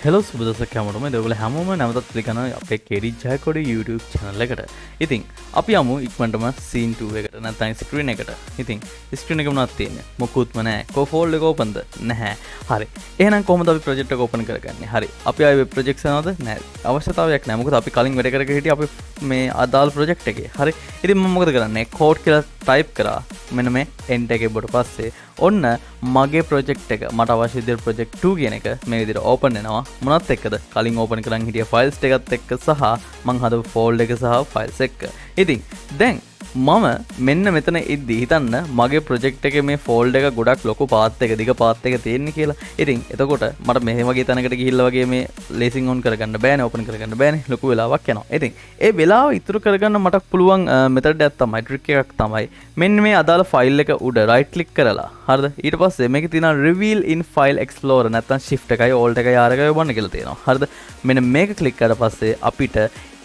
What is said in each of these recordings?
Hello සුබදසක් හැමෝටම දෙවල හැමෝම නැවතත් පිළිගන්න අපේ KD Jayakody YouTube channel එකට. ඉතින් අපි යමු ඉක්මනටම scene 2 එකට නැත්නම් screen එකට. ඉතින් screen එක මොනවද තියෙන්නේ? මොකුත්ම නැහැ. කො ෆෝල්ඩ් එක openද? නැහැ. හරි. එහෙනම් කොහොමද අපි project එක open කරගන්නේ? හරි. අපි ආයේ web projects යනවද? නැහැ. අවශ්‍යතාවයක් නැහැ. මොකද අපි කලින් වැඩ කරගෙන හිටියේ අපි මේ අදාළ project එකේ. හරි. ඉතින් මම මොකද කරන්නේ? code කියලා type කරා. මෙන්න මේ enter එකේ බොට පස්සේ ඔන්න මගේ project එක මට අවශ්‍ය විදිහට project 2 කියන එක මේ විදිහට open වෙනවා. මොනත් එක්කද කලින් open කරන් හිටිය files ටිකත් එක්ක සහ මං හදපු folder එක සහ files එක්ක. ඉතින් දැන් මම මෙන්න මෙතන ඉද්දි හිතන්න මගේ project එකේ මේ folder එක ගොඩක් ලොකු path එක දිග path එක තියෙන්නේ කියලා. ඉතින් එතකොට මට මෙහෙම වගේ තැනකට ගිහිල්ලා වගේ මේ lacing on කරගන්න බෑනේ, open කරගන්න බෑනේ. ලොකු වෙලාවක් යනවා. ඉතින් ඒ වෙලාව ඉතුරු කරගන්න මට පුළුවන් method එකක් තමයි, trick එකක් තමයි. මෙන්න මේ අදාළ file එක උඩ right click කරලා හරිද? ඊට පස්සේ මේකේ තියෙනවා reveal in file explorer නැත්නම් shift එකයි alt එකයි r එකයි ඔබන්න කියලා තියෙනවා. හරිද? මෙන්න මේක click කරලා පස්සේ අපිට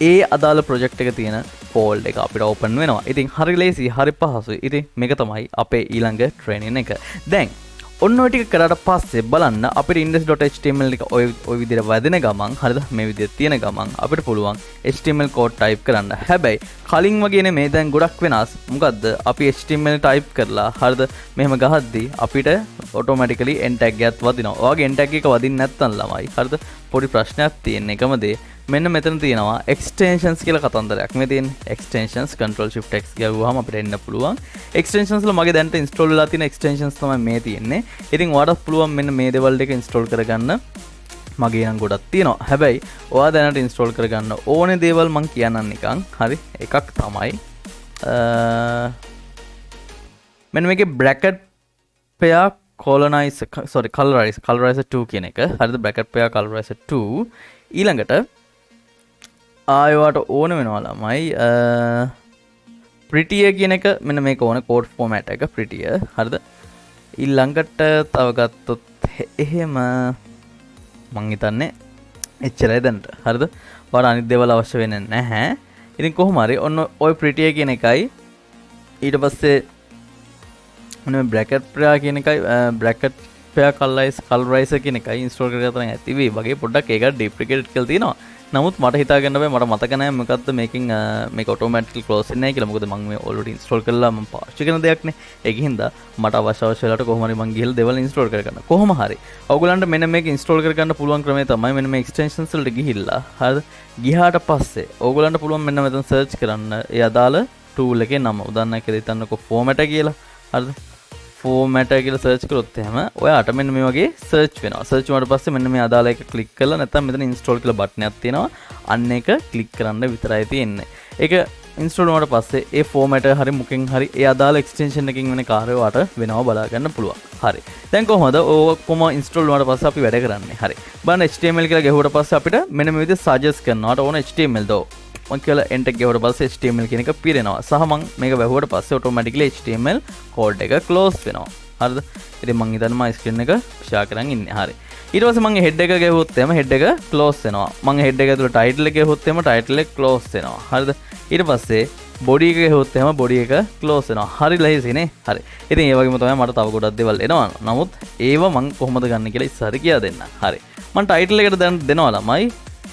ඒ අදාළ project එක තියෙන folder එක අපිට open වෙනවා. ඉතින් හරි ලේසි, හරි පහසුයි. ඉතින් මේක තමයි අපේ ඊළඟ training එක. දැන් ඔන්න ඔය ටික කරාට පස්සේ බලන්න අපිට index.html එක ඔය විදිහට වදින ගමන් හරිද? මේ විදිහට තියෙන ගමන් අපිට පුළුවන් HTML code type කරන්න. හැබැයි කලින් වගේ නෙමෙයි, දැන් ගොඩක් වෙනස්. මොකද්ද? අපි HTML type කරලා හරිද? මෙහෙම ගහද්දී අපිට automatically end tag එකක් වදිනවා. ඔයාගේ end tag එක වදින්න නැත්නම් ළමයි හරිද? පොඩි ප්‍රශ්නයක් තියෙන එකම දේ. මෙන්න මෙතන තියෙනවා extensions කියලා කතන්දරයක්. මේ තියෙන්නේ extensions control shift x ගාවුවාම අපිට එන්න පුළුවන්. extensions වල මගේ දැනට install වෙලා තියෙන extensions තමයි මේ තියෙන්නේ. ඉතින් ඔයාලට පුළුවන් මෙන්න මේ දේවල් ටික install කරගන්න. මගේ නම් ගොඩක් තියෙනවා. හැබැයි ඔයා දැනට install කරගන්න ඕනේ දේවල් මම කියන්නම් නිකන්. හරි. එකක් තමයි මෙන්න මේකේ bracket pair colorizer 2 කියන එක. හරිද? bracket pair colorizer 2 ඊළඟට ආයවට ඕන වෙනවා ළමයි prettier කියන එක. මෙන්න මේක ඕන code format එක prettier. හරිද? ඊළඟට තව ගත්තොත් එහෙම මං හිතන්නේ එච්චරයි දැනට. හරිද? ඔයාලා අනිත් දේවල් අවශ්‍ය වෙන්නේ නැහැ. ඉතින් කොහොම හරි ඔන්න ඔය prettier කියන එකයි ඊට පස්සේ මොන bracket pair කියන එකයි bracket pair colorizer කියන එකයි install කරගත්තා නම් ඇති වෙයි. වගේ පොඩ්ඩක් ඒක deprecated කියලා තියෙනවා. නමුත් මට හිතා ගන්න බෑ, මට මතක නැහැ මොකද්ද මේකෙන් මේක automatically close වෙන්නේ නැහැ කියලා. මොකද මම මේ already install කරලා මම පාවිච්චි කරන දෙයක් නේ. ඒකින්ද මට අවශ්‍ය වෙලාවට කොහොම හරි මම ගිහලා දේවල් install කරගන්න. කොහොම හරි ඔයගොල්ලන්ට මෙන්න මේක install කරගන්න පුළුවන් ක්‍රමය තමයි මෙන්න මේ extensions වලට ගිහිල්ලා හරිද? ගියාට පස්සේ ඔයගොල්ලන්ට පුළුවන් මෙන්න මෙතන search කරන්න ඒ අදාළ tool එකේ නම. උදාහරණයක් විදිහට හිතන්නකෝ format කියලා. හරිද? format කියලා search කරොත් එහෙම ඔයාට මෙන්න මේ වගේ search වෙනවා. search වුණාට පස්සේ මෙන්න මේ අදාළ එක click කරලා නැත්නම් මෙතන install කියලා බටන් එකක් තියෙනවා. අන්න එක click කරන්න විතරයි තියෙන්නේ. ඒක install වුණාට පස්සේ ඒ format එක හරි මුකෙන් හරි ඒ අදාළ extension එකකින් වෙන කාර්යය වට වෙනව බලා ගන්න පුළුවන්. හරි. දැන් කොහොමද ඔක්කොම install වුණාට පස්සේ අපි වැඩ කරන්නේ? හරි. බලන්න HTML කියලා ගැහුවට පස්සේ අපිට මෙන්න මේ විදිහට suggest කරනවා. ඕන HTML දෝ මම කියලා enter ගියවට පස්සේ HTML කියන එක පිරෙනවා. සහ මම මේක වැහුවට පස්සේ automatically HTML code එක close වෙනවා. හරිද? ඉතින් මම හිතන්නේ මම screen එක share කරන් ඉන්නේ. හරි. ඊට පස්සේ මම head එක ගැහුවොත් එහෙම head එක close වෙනවා. මම head එක ඇතුළේ title එක ගැහුවොත් එහෙම title එක close වෙනවා. හරිද? ඊට පස්සේ body එක ගැහුවොත් එහෙම body එක close වෙනවා. හරි ලේසිනේ. හරි. ඉතින් ඒ වගේම තමයි මට තව ගොඩක් දේවල් එනවා. නමුත් ඒව මම කොහොමද ගන්න කියලා ඉස්සරහ කියා දෙන්න. හරි. මම title එකට දැන් දෙනවා ළමයි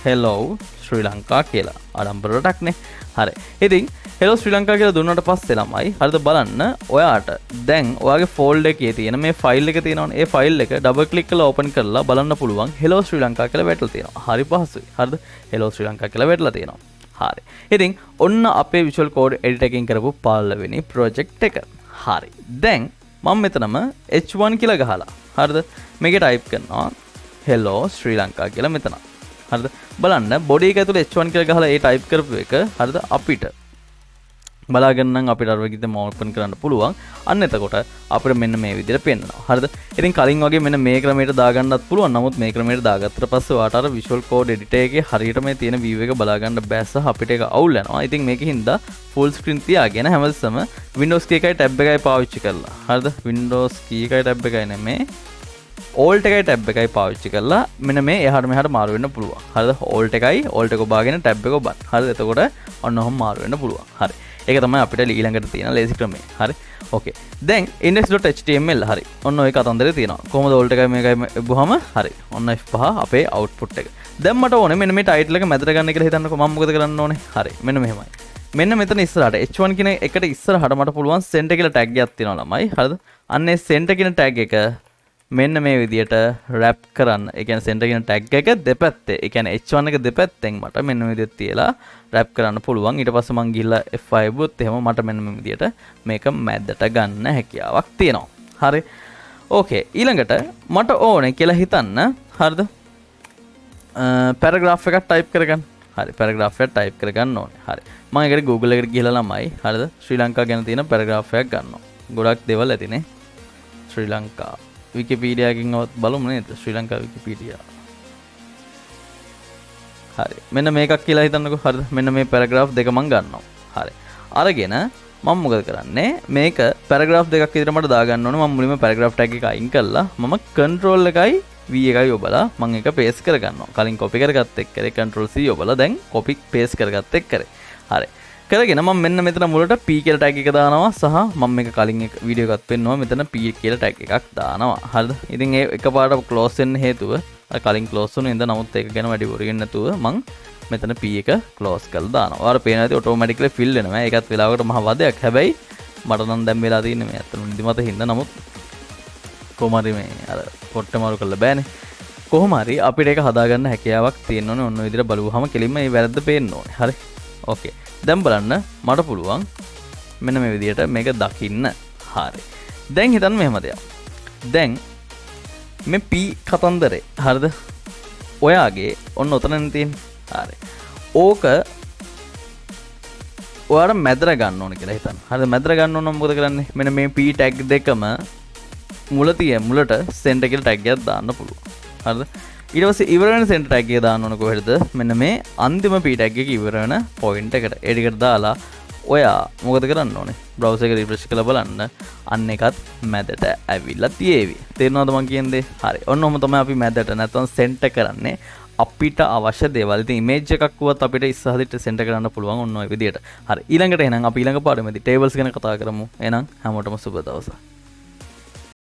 hello Sri Lanka කියලා. ආඩම්බරටක් නේ. හරි. ඉතින් hello Sri Lanka කියලා දුන්නාට පස්සේ ළමයි හරිද බලන්න ඔයාට දැන් ඔයාගේ folder එකේ තියෙන මේ file එක තියෙනවනේ. ඒ file එක double click කරලා open කරලා බලන්න පුළුවන් hello Sri Lanka කියලා වැටලා තියෙනවා. හරි පහසුයි. හරිද? hello Sri Lanka කියලා වැටලා තියෙනවා. හරි. ඉතින් ඔන්න අපේ visual code edit එකකින් කරපු පළවෙනි project එක. හරි. දැන් මම මෙතනම h1 කියලා ගහලා හරිද? මේකේ type කරනවා hello Sri Lanka කියලා මෙතන. හරිද? බලන්න body එක ඇතුලේ h1 කියලා ගහලා ඒ type කරපු එක හරිද අපිට බලාගෙන නම් අපිට අර වගේ දෙම open කරන්න පුළුවන්. අන්න එතකොට අපිට මෙන්න මේ විදිහට පෙන්නනවා. හරිද? ඉතින් කලින් වගේ මෙන්න මේ ක්‍රමයට දාගන්නත් පුළුවන්. නමුත් මේ ක්‍රමයට දාගත්තට පස්සේ ඔයාට අර visual code editor එකේ හරියට මේ තියෙන view එක බලා ගන්න බෑ සහ අපිට ඒක අවුල් වෙනවා. ඉතින් මේකෙන්ද full screen තියාගෙන හැමතිස්සම Windows key එකයි tab එකයි පාවිච්චි කරලා. හරිද? Windows key එකයි tab එකයි නෙමෙයි alt එකයි tab එකයි පාවිච්චි කරලා මෙන්න මේ එහාට මෙහාට මාරු වෙන්න පුළුවන්. හරිද? alt එක ඔබාගෙන tab එක ඔබන්න. හරිද? එතකොට ඔන්න ඔහොම මාරු වෙන්න පුළුවන්. හරි. ඒක තමයි අපිට ඊළඟට තියෙන ලේසි ක්‍රමය. හරි. ඕකේ. දැන් index.html හරි. ඔන්න ඔය කතන්දරේ තියෙනවා. කොහොමද ඕල්ට් එකයි මේකයි බුහම හරි. ඔන්න F5 අපේ output එක. දැන් මට ඕනේ මෙන්න මේ title එක මැදට ගන්න කියලා හිතන්නකෝ. මම මොකද කරන්න ඕනේ? හරි. මෙන්න මෙහෙමයි. මෙන්න මෙතන ඉස්සරහට h1 කියන එකට ඉස්සරහට මට පුළුවන් send කියලා tag එකක් තියෙනවා ළමයි. හරිද? අන්න ඒ send කියන tag එක මෙන්න මේ විදියට wrap කරන්න. ඒ කියන්නේ send කියන tag එක දෙපැත්තේ. ඒ කියන්නේ h1 එක දෙපැත්තෙන් මට මෙන්න මේ විදියට තියලා wrap කරන්න පුළුවන්. ඊට පස්සේ මං ගිහලා F5 බුත් එහෙම මට මෙන්න මේ විදියට මේක මැදට ගන්න හැකියාවක් තියෙනවා. හරි. ඕකේ. ඊළඟට මට ඕනේ කියලා හිතන්න. හරිද? පැරග්‍රාෆ් එකක් ටයිප් කරගන්න. හරි. පැරග්‍රාෆ් එකක් ටයිප් කරගන්න ඕනේ. හරි. මම ඒකට Google එකට ගිහලා ළමයි. හරිද? ශ්‍රී ලංකා ගැන තියෙන පැරග්‍රාෆ් එකක් ගන්නවා. ගොඩක් දේවල් ඇතිනේ. ශ්‍රී ලංකා Wikipedia එකකින්වත් බලමු නේද? ශ්‍රී ලංකා Wikipedia. හරි. මෙන්න මේකක් කියලා හිතන්නකෝ. හරිද? මෙන්න මේ පැරග්‍රාෆ් දෙක මම ගන්නවා. හරි. අරගෙන මම මොකද කරන්නේ? මේක පැරග්‍රාෆ් දෙකක් විතර මට දාගන්න ඕනේ. මම මුලින්ම පැරග්‍රාෆ් ටැග් එක අයින් කළා. මම control එකයි V එකයි ඔබලා මම එක paste කරගන්නවා. කලින් copy කරගත්ත එක්කනේ control C ඔබලා දැන් copy paste කරගත්ත එක්කනේ. හරි. කරගෙන මම මෙන්න මෙතන මුලට P කියලා tag එක දානවා සහ මම මේක කලින් එක වීඩියෝ එකත් පෙන්නවා මෙතන P කියලා tag එකක් දානවා. හරිද? ඉතින් ඒ එකපාරට close වෙන්න හේතුව අර කලින් close වුණේ ඉඳන් නමුත් ඒක ගැන වැඩි වරගෙන නැතුව මම මෙතන P එක close කරලා දානවා. ඔයාලා පේනවා ඇති automatically fill වෙනවා. ඒකත් වෙලාවකට මහ වදයක්. හැබැයි මට නම් දැන් වෙලා තියෙන්නේ මේ අතන නිදිමත හින්දා නමුත් කොහොම හරි මේ අර පොට්ට මාරු කරලා බෑනේ. කොහොම හරි අපිට ඒක හදාගන්න හැකියාවක් තියෙනවනේ. ඔන්න ඔය විදිහට බලුවාම කෙලින්ම මේ වැරද්ද පේන්න ඕනේ. හරි. ඕකේ. දැන් බලන්න මට පුළුවන් මෙන්න මේ විදිහට මේක දකින්න. හරි. දැන් හිතන්න මෙහෙම දෙයක්. දැන් මේ P කතන්දරේ හරිද? ඔයාගේ ඔන්න ඔතනනේ තියෙන්නේ. හරි. ඕක ඔයාලා මැදට ගන්න ඕන කියලා හිතන්න. හරිද? මැදට ගන්න ඕන නම් මොකද කරන්නේ? මෙන්න මේ P tag දෙකම මුලට send කියලා tag එකක් දාන්න පුළුවන්. හරිද? ඊට පස්සේ ඉවර වෙන send tag එක දාන්න ඕන කොහෙද? මෙන්න මේ අන්තිම P tag එක ඉවර වෙන point එකට. ඒ ටිකට දාලා ඔයා මොකද කරන්න ඕනේ? browser එක refresh කරලා බලන්න. අන්න එකත් මැදට ඇවිල්ලා තියේවි. තේරෙනවද මම කියන්නේ? හරි. ඔන්න ඔහම තමයි අපි මැදට නැත්නම් center කරන්නේ. අපිට අවශ්‍ය දේවල්. ඉතින් image එකක් වුවත් අපිට ඉස්සරහට center කරන්න පුළුවන් ඔන්න ඔය විදියට. හරි. ඊළඟට එහෙනම් අපි ඊළඟ පාඩමේදී tables ගැන කතා කරමු. එහෙනම් හැමෝටම සුබ දවසක්.